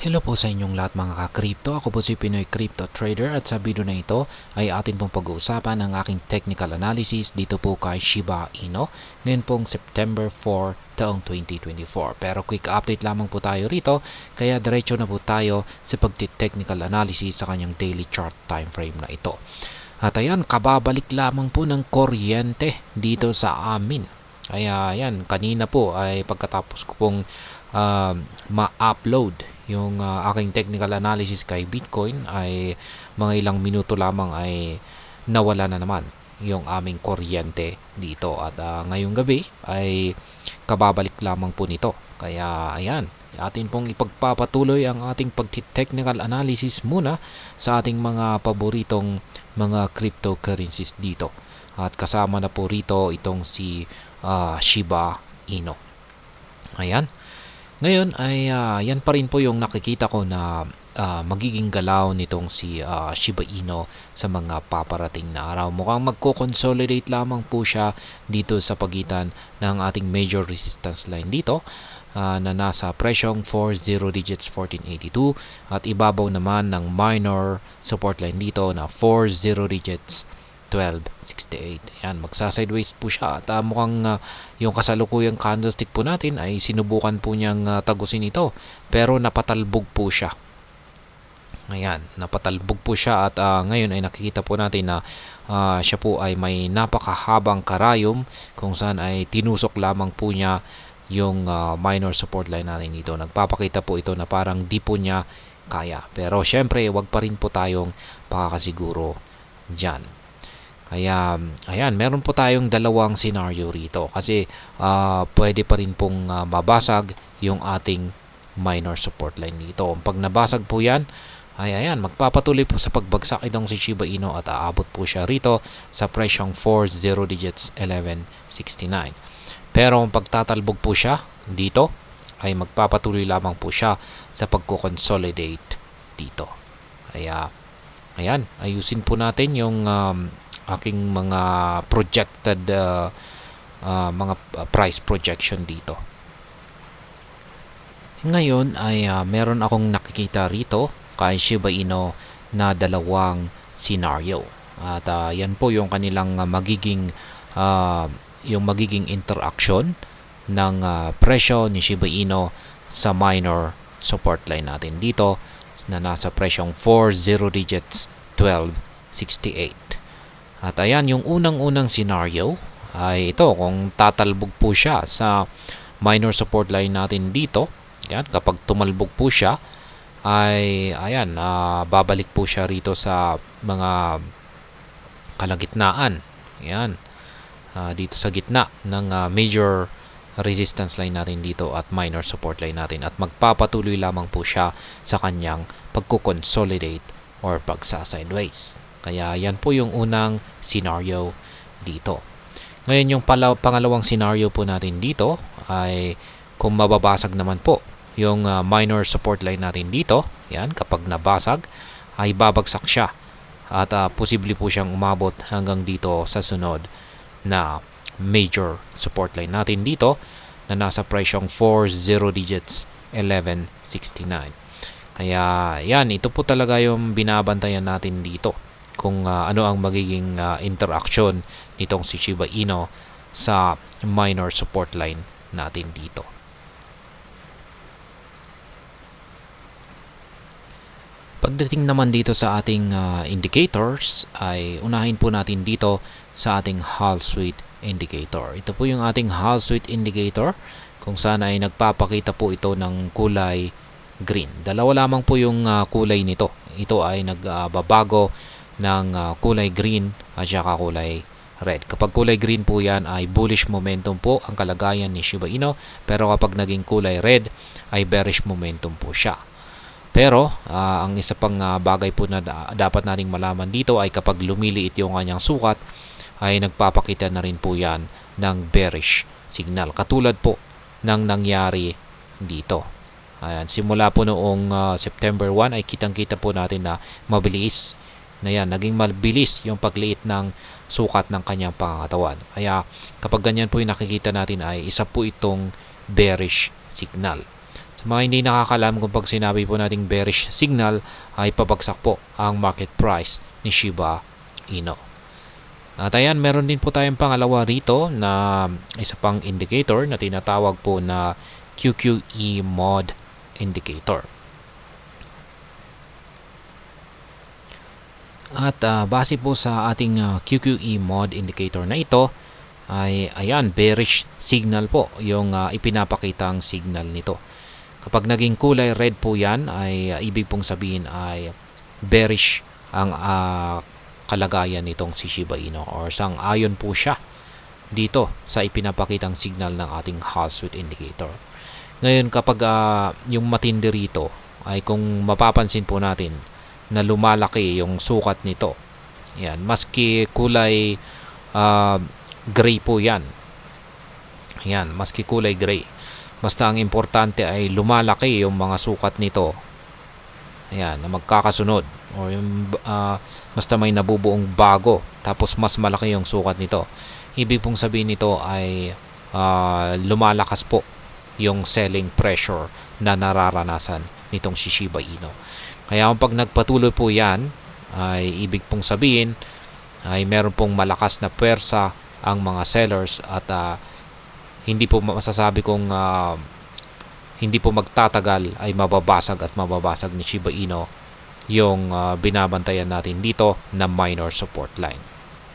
Hello po sa inyong lahat mga ka-crypto. Ako po si Pinoy Crypto Trader at sa video na ito ay atin pong pag-uusapan ang aking technical analysis dito po kay Shiba Inu ngayon pong September 4 taong 2024. Pero quick update lamang po tayo rito kaya diretso na po tayo sa pag-technical analysis sa kanyang daily chart time frame na ito. At ayan, kababalik lamang po ng kuryente dito sa amin. Kaya ayan, kanina po ay pagkatapos ko pong ma-upload yung aking technical analysis kay Bitcoin ay mga ilang minuto lamang ay nawala na naman yung aming kuryente dito at ngayong gabi ay kababalik lamang po nito. Kaya ayan, atin pong ipagpapatuloy ang ating pag-technical analysis muna sa ating mga paboritong mga cryptocurrencies dito. At kasama na po rito itong si Shiba Inu. Ayan. Ngayon ay yan pa rin po yung nakikita ko na magiging galaw nitong si Shiba Inu sa mga paparating na araw. Mukhang magko-consolidate lamang po siya dito sa pagitan ng ating major resistance line dito na nasa presyong 40 digits 1482 at ibabaw naman ng minor support line dito na 40 digits 1268. Ayan, magsa-sideways po siya at mukhang yung kasalukuyang candlestick po natin ay sinubukan po niyang tagusin ito pero napatalbog po siya. Ayan, napatalbog po siya at ngayon ay nakikita po natin na siya po ay may napakahabang karayom kung saan ay tinusok lamang po niya yung minor support line natin dito. Nagpapakita po ito na parang di po niya kaya. Pero syempre, wag pa rin po tayong pakakasiguro dyan. Kaya, ayan, meron po tayong dalawang scenario rito kasi pwede pa rin pong babasag yung ating minor support line dito. Pag nabasag po yan, ay ayan, magpapatuloy po sa pagbagsak itong si Shiba Inu at aabot po siya rito sa presyong 40 digits 1169. Pero kung pagtatalbog po siya dito, ay magpapatuloy lamang po siya sa pagko-consolidate dito. Kaya, ayan, ayusin po natin yung aking mga projected mga price projection dito. Ngayon ay meron akong nakikita rito kay Shiba Inu na dalawang scenario. At yan po yung kanilang magiging interaction ng presyo ni Shiba Inu sa minor support line natin dito na nasa presyong 40 digits 1268. At ayan, yung unang-unang scenario ay ito, kung tatalbog po siya sa minor support line natin dito, yan, kapag tumalbog po siya, ay ayan, babalik po siya rito sa mga kalagitnaan. Yan, dito sa gitna ng major resistance line natin dito at minor support line natin at magpapatuloy lamang po siya sa kanyang pagko-consolidate or pagsa-sideways. Kaya yan po yung unang scenario dito. Ngayon yung pangalawang scenario po natin dito ay kung mababasag naman po yung minor support line natin dito. Yan, kapag nabasag ay babagsak siya at posible po siyang umabot hanggang dito sa sunod na major support line natin dito na nasa presyong 40 digits 1169. Kaya yan, ito po talaga yung binabantayan natin dito kung ano ang magiging interaction nitong si Shiba Inu sa minor support line natin dito. Pagdating naman dito sa ating indicators ay unahin po natin dito sa ating Hall Suite indicator. Ito po yung ating Hall Suite indicator kung saan ay nagpapakita po ito ng kulay green. Dalawa lamang po yung kulay nito. Ito ay nagbabago ng kulay green at saka kulay red. Kapag kulay green po yan ay bullish momentum po ang kalagayan ni Shiba Inu, pero kapag naging kulay red ay bearish momentum po siya. Pero ang isa pang bagay po na dapat nating malaman dito ay kapag lumiliit yung kanyang sukat ay nagpapakita na rin po yan ng bearish signal. Katulad po ng nangyari dito. Ayan, simula po noong September 1 ay kitang-kita po natin na mabilis na yan, naging mabilis yung pagliit ng sukat ng kanyang pangangatawan. Kaya kapag ganyan po yung nakikita natin ay isa po itong bearish signal. mga hindi nakakalam, kung pag sinabi po nating bearish signal ay pabagsak po ang market price ni Shiba Inu. At ayan, meron din po tayong pangalawa rito na isa pang indicator na tinatawag po na QQE Mod Indicator. At base po sa ating QQE Mod Indicator na ito, ay ayan, bearish signal po yung ipinapakitang signal nito. Kapag naging kulay red po yan, ay ibig pong sabihin ay bearish ang kalagayan nitong si Shiba Inu, or sang-ayon po siya dito sa ipinapakitang signal ng ating Hall-Sweet Indicator. Ngayon, kapag yung matindi rito ay kung mapapansin po natin na lumalaki yung sukat nito, yan, maski kulay gray po yan, maski kulay gray, basta ang importante ay lumalaki yung mga sukat nito, ayan, na magkakasunod, o yung basta may nabubuong bago tapos mas malaki yung sukat nito, ibig pong sabihin nito ay lumalakas po yung selling pressure na nararanasan nitong si Shiba Inu. Kaya kung pag nagpatuloy po yan, ay ibig pong sabihin ay meron pong malakas na pwersa ang mga sellers, at hindi po masasabi kung hindi po magtatagal ay mababasag ni Shiba Inu yung binabantayan natin dito na minor support line.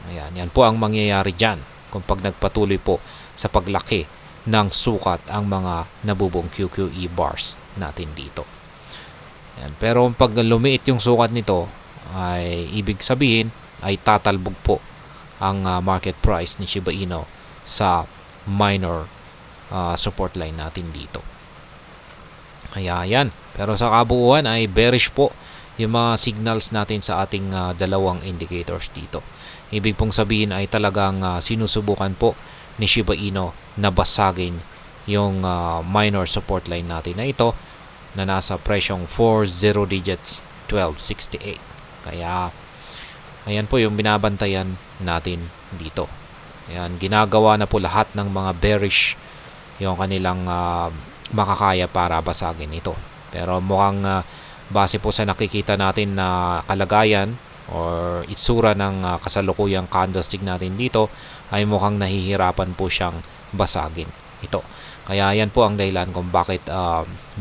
Ayan, yan po ang mangyayari dyan kung pag nagpatuloy po sa paglaki ng sukat ang mga nabubong QQE bars natin dito. Ayan, pero pag lumiit yung sukat nito, ay ibig sabihin ay tatalbog po ang market price ni Shiba Inu sa minor support line natin dito. Kaya yan, pero sa kabuuan ay bearish po yung mga signals natin sa ating dalawang indicators dito. Ibig pong sabihin ay talagang sinusubukan po ni Shiba Inu na basagin yung minor support line natin na ito na nasa presyong 4 0 digits 1268. Kaya ayan po yung binabantayan natin dito. Ayan, ginagawa na po lahat ng mga bearish yung kanilang makakaya para basagin ito. Pero mukhang base po sa nakikita natin na kalagayan or itsura ng kasalukuyang candlestick natin dito, ay mukhang nahihirapan po siyang basagin ito. Kaya yan po ang dahilan kung bakit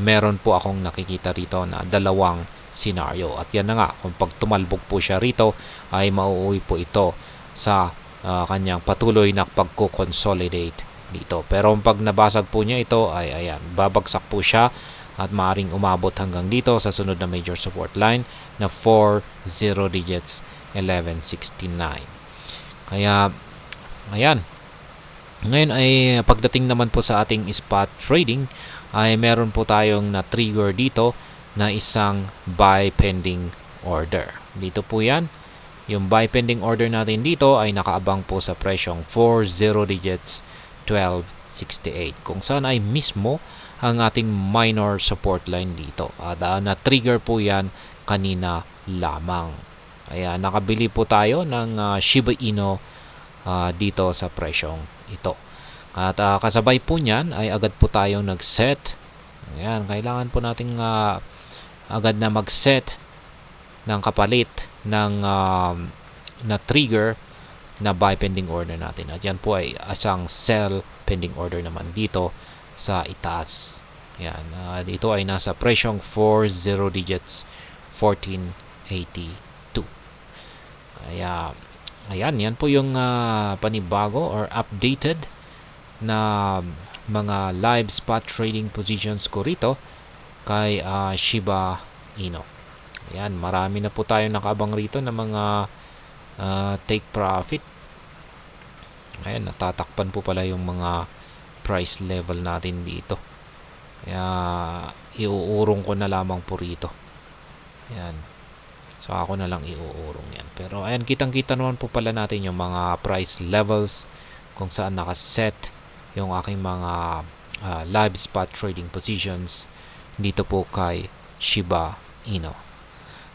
meron po akong nakikita rito na dalawang scenario. At yan na nga, kung pag tumalbog po siya rito, ay mauuwi po ito sa kanyang patuloy na pagko-consolidate dito. Pero pag nabasag po niya ito, ay ayan, babagsak po siya at maaaring umabot hanggang dito sa sunod na major support line na 4 0 digits 1169. Kaya ayan, ngayon ay pagdating naman po sa ating spot trading, ay meron po tayong na trigger dito na isang buy pending order. Dito po yan, yung buy pending order natin dito ay nakaabang po sa presyong 4 0 digits 1268, kung saan ay mismo ang ating minor support line dito. At na-trigger po yan kanina lamang. Kaya nakabili po tayo ng Shiba Inu dito sa presyong ito. At kasabay po niyan ay agad po tayong nag-set. Ayan, kailangan po nating agad na mag-set ng kapalit ng na-trigger na buy pending order natin. At yan po ay asang sell pending order naman dito sa itaas. Yan, dito ay nasa presyong 4 0 digits 1482. Kaya ayan, yan po yung panibago or updated na mga live spot trading positions ko rito kay Shiba Inu. Ayan, marami na po tayo nakabang rito ng mga take profit. Ayan, natatakpan po pala yung mga price level natin dito. Kaya iuurong ko na lamang po rito. Ayan. So ako na lang iuurong yan. Pero ayan, kitang-kita naman po pala natin yung mga price levels kung saan nakaset yung aking mga live spot trading positions dito po kay Shiba Inu.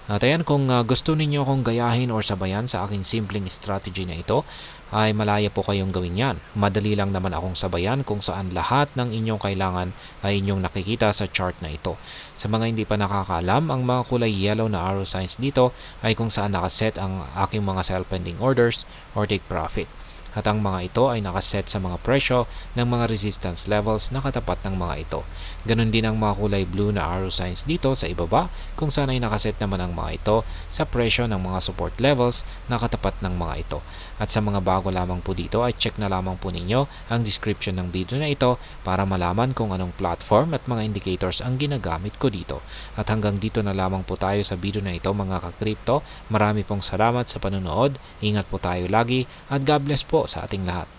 At ayan, kung gusto ninyo akong gayahin or sabayan sa aking simpleng strategy na ito, ay malaya po kayong gawin yan. Madali lang naman akong sabayan kung saan lahat ng inyong kailangan ay inyong nakikita sa chart na ito. Sa mga hindi pa nakakaalam, ang mga kulay yellow na arrow signs dito ay kung saan nakaset ang aking mga sell pending orders or take profit. At ang mga ito ay nakaset sa mga presyo ng mga resistance levels na katapat ng mga ito. Ganon din ang mga kulay blue na arrow signs dito sa ibaba kung saan ay nakaset naman ang mga ito sa presyo ng mga support levels na katapat ng mga ito. At sa mga bago lamang po dito ay check na lamang po ninyo ang description ng video na ito para malaman kung anong platform at mga indicators ang ginagamit ko dito. At hanggang dito na lamang po tayo sa video na ito mga ka-crypto. Marami pong salamat sa panonood. Ingat po tayo lagi at God bless po sa ating lahat.